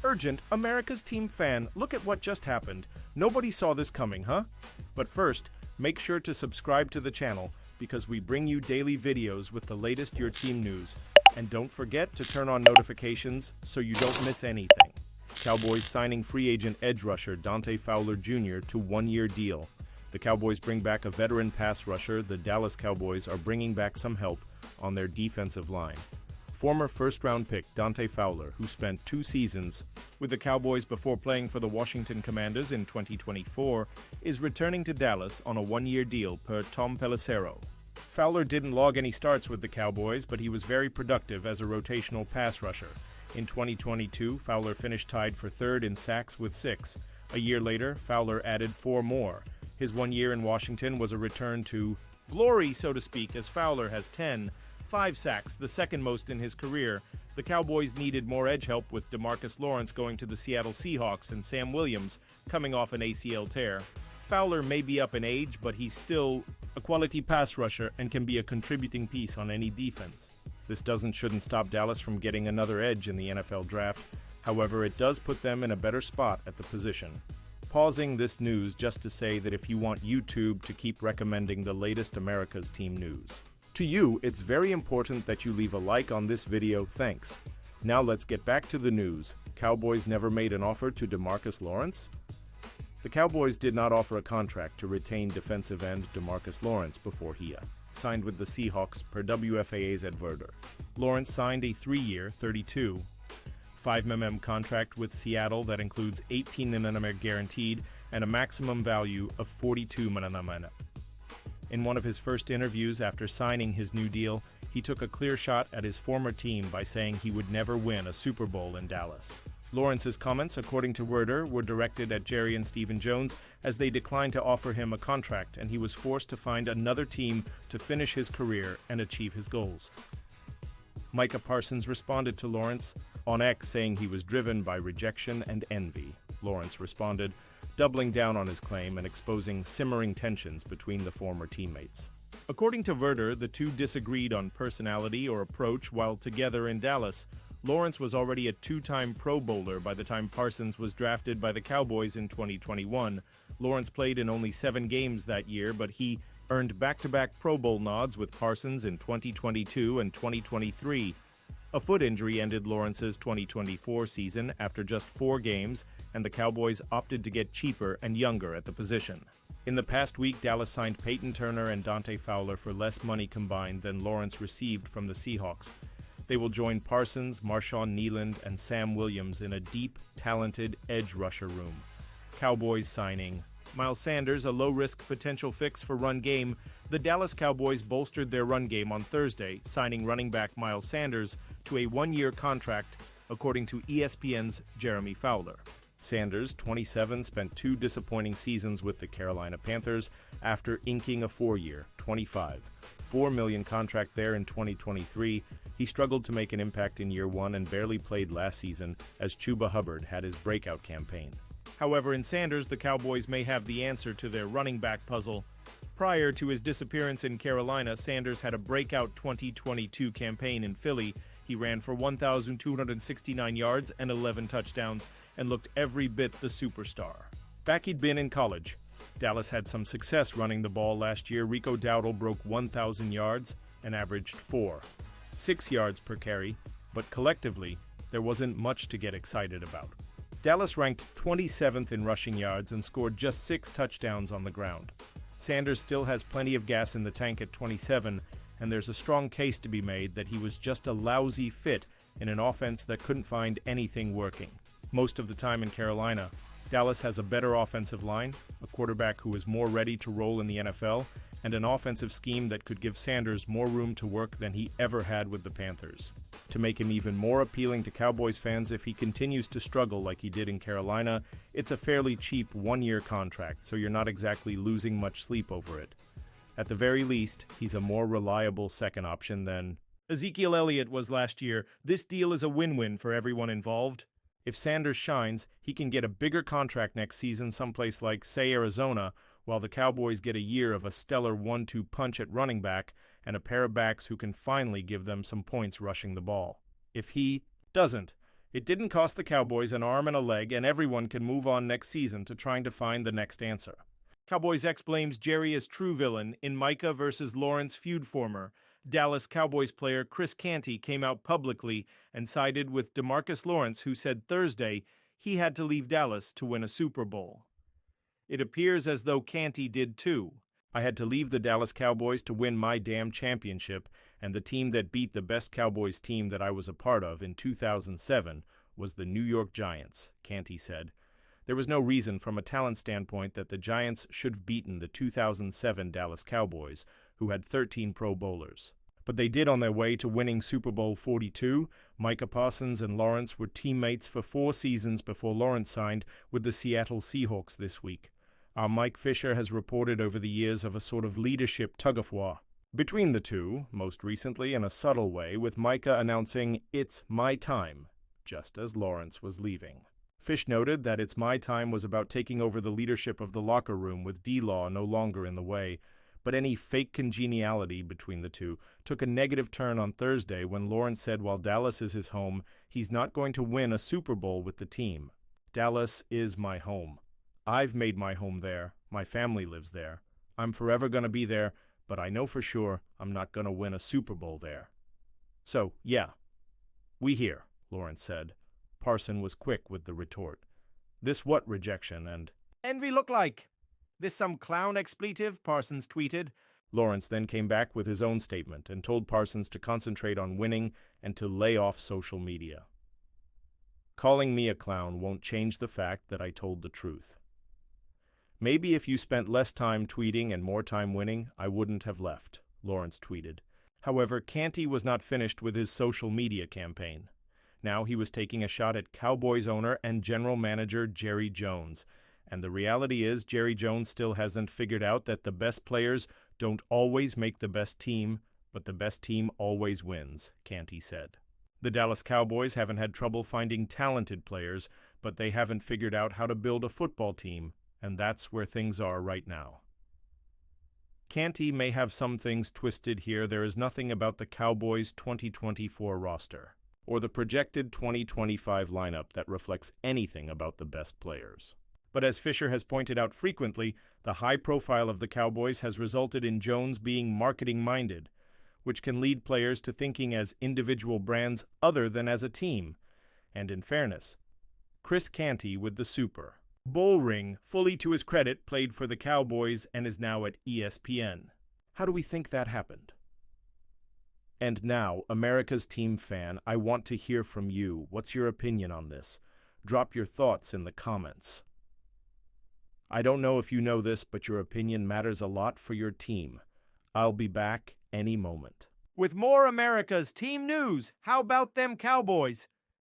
Urgent, America's Team fan, look at what just happened. Nobody saw this coming, huh? But first, make sure to subscribe to the channel because we bring you daily videos with the latest your team news. And don't forget to turn on notifications so you don't miss anything. Cowboys signing free agent edge rusher Dante Fowler Jr. to one-year deal. The Cowboys bring back a veteran pass rusher. The Dallas Cowboys are bringing back some help on their defensive line. Former first-round pick Dante Fowler, who spent 2 seasons with the Cowboys before playing for the Washington Commanders in 2024, is returning to Dallas on a one-year deal per Tom Pelissero. Fowler didn't log any starts with the Cowboys, but he was very productive as a rotational pass rusher. In 2022, Fowler finished tied for third in sacks with 6. A year later, Fowler added 4 more. His 1 year in Washington was a return to glory, so to speak, as Fowler has 5 sacks, the second most in his career. The Cowboys needed more edge help with DeMarcus Lawrence going to the Seattle Seahawks and Sam Williams coming off an ACL tear. Fowler may be up in age, but he's still a quality pass rusher and can be a contributing piece on any defense. This shouldn't stop Dallas from getting another edge in the NFL draft. However, it does put them in a better spot at the position. Pausing this news just to say that if you want YouTube to keep recommending the latest America's Team news to you, it's very important that you leave a like on this video, thanks. Now let's get back to the news. Cowboys never made an offer to DeMarcus Lawrence? The Cowboys did not offer a contract to retain defensive end DeMarcus Lawrence before he signed with the Seahawks per WFAA's Ed Werder. Lawrence signed a 3-year, $32.5 million contract with Seattle that includes $18 million guaranteed and a maximum value of $42 million. In one of his first interviews after signing his new deal, he took a clear shot at his former team by saying he would never win a Super Bowl in Dallas. Lawrence's comments, according to Werder, were directed at Jerry and Stephen Jones as they declined to offer him a contract, and he was forced to find another team to finish his career and achieve his goals. Micah Parsons responded to Lawrence on X, saying he was driven by rejection and envy. Lawrence responded, doubling down on his claim and exposing simmering tensions between the former teammates. According to Werder, the two disagreed on personality or approach while together in Dallas. Lawrence was already a 2-time Pro Bowler by the time Parsons was drafted by the Cowboys in 2021. Lawrence played in only 7 games that year, but he earned back-to-back Pro Bowl nods with Parsons in 2022 and 2023. A foot injury ended Lawrence's 2024 season after just 4 games, and the Cowboys opted to get cheaper and younger at the position. In the past week, Dallas signed Peyton Turner and Dante Fowler for less money combined than Lawrence received from the Seahawks. They will join Parsons, Marshawn Kneeland, and Sam Williams in a deep, talented edge rusher room. Cowboys signing Miles Sanders, a low-risk potential fix for run game. The Dallas Cowboys bolstered their run game on Thursday, signing running back Miles Sanders to a 1-year contract, according to ESPN's Jeremy Fowler. Sanders, 27, spent 2 disappointing seasons with the Carolina Panthers after inking a 4-year, $25.4 million contract there in 2023. He struggled to make an impact in year 1 and barely played last season as Chuba Hubbard had his breakout campaign. However, in Sanders, the Cowboys may have the answer to their running back puzzle. Prior to his disappearance in Carolina, Sanders had a breakout 2022 campaign in Philly. He ran for 1,269 yards and 11 touchdowns and looked every bit the superstar. Back he'd been in college. Dallas had some success running the ball last year. Rico Dowdle broke 1,000 yards and averaged 6 yards per carry, but collectively, there wasn't much to get excited about. Dallas ranked 27th in rushing yards and scored just 6 touchdowns on the ground. Sanders still has plenty of gas in the tank at 27, and there's a strong case to be made that he was just a lousy fit in an offense that couldn't find anything working. Most of the time in Carolina, Dallas has a better offensive line, a quarterback who is more ready to roll in the NFL, and an offensive scheme that could give Sanders more room to work than he ever had with the Panthers. To make him even more appealing to Cowboys fans if he continues to struggle like he did in Carolina, it's a fairly cheap 1-year contract, so you're not exactly losing much sleep over it. At the very least, he's a more reliable second option than Ezekiel Elliott was last year. This deal is a win-win for everyone involved. If Sanders shines, he can get a bigger contract next season someplace like, say, Arizona, while the Cowboys get a year of a stellar 1-2 punch at running back and a pair of backs who can finally give them some points rushing the ball. If he doesn't, It didn't cost the Cowboys an arm and a leg, and everyone can move on next season to trying to find the next answer. Cowboys X blames Jerry as true villain in Micah versus Lawrence feud. Former Dallas Cowboys player Chris Canty came out publicly and sided with DeMarcus Lawrence, who said Thursday he had to leave Dallas to win a Super Bowl. It appears as though Canty did too. I had to leave the Dallas Cowboys to win my damn championship, and the team that beat the best Cowboys team that I was a part of in 2007 was the New York Giants, Canty said. There was no reason from a talent standpoint that the Giants should have beaten the 2007 Dallas Cowboys, who had 13 Pro Bowlers. But they did on their way to winning Super Bowl 42. Micah Parsons and Lawrence were teammates for 4 seasons before Lawrence signed with the Seattle Seahawks this week. Our Mike Fisher has reported over the years of a sort of leadership tug-of-war between the two, most recently in a subtle way, with Micah announcing, "It's my time," just as Lawrence was leaving. Fish noted that "It's my time" was about taking over the leadership of the locker room with D-Law no longer in the way, but any fake congeniality between the two took a negative turn on Thursday when Lawrence said while Dallas is his home, he's not going to win a Super Bowl with the team. "Dallas is my home. I've made my home there. My family lives there. I'm forever going to be there, but I know for sure I'm not going to win a Super Bowl there." "So, yeah, we hear," Lawrence said. Parson was quick with the retort. "This what rejection and envy look like? This some clown expletive?" Parsons tweeted. Lawrence then came back with his own statement and told Parsons to concentrate on winning and to lay off social media. "Calling me a clown won't change the fact that I told the truth. Maybe if you spent less time tweeting and more time winning, I wouldn't have left," Lawrence tweeted. However, Canty was not finished with his social media campaign. Now he was taking a shot at Cowboys owner and general manager Jerry Jones. And the reality is Jerry Jones still hasn't figured out that the best players don't always make the best team, but the best team always wins, Canty said. The Dallas Cowboys haven't had trouble finding talented players, but they haven't figured out how to build a football team, and that's where things are right now. Canty may have some things twisted here. There is nothing about the Cowboys' 2024 roster or the projected 2025 lineup that reflects anything about the best players. But as Fisher has pointed out frequently, the high profile of the Cowboys has resulted in Jones being marketing-minded, which can lead players to thinking as individual brands other than as a team. And in fairness, Chris Canty with the Super Bowl ring, fully to his credit, played for the Cowboys and is now at ESPN. How do we think that happened? And now, America's team fan, I want to hear from you. What's your opinion on this? Drop your thoughts in the comments. I don't know if you know this, but your opinion matters a lot for your team. I'll be back any moment with more America's team news. How about them Cowboys?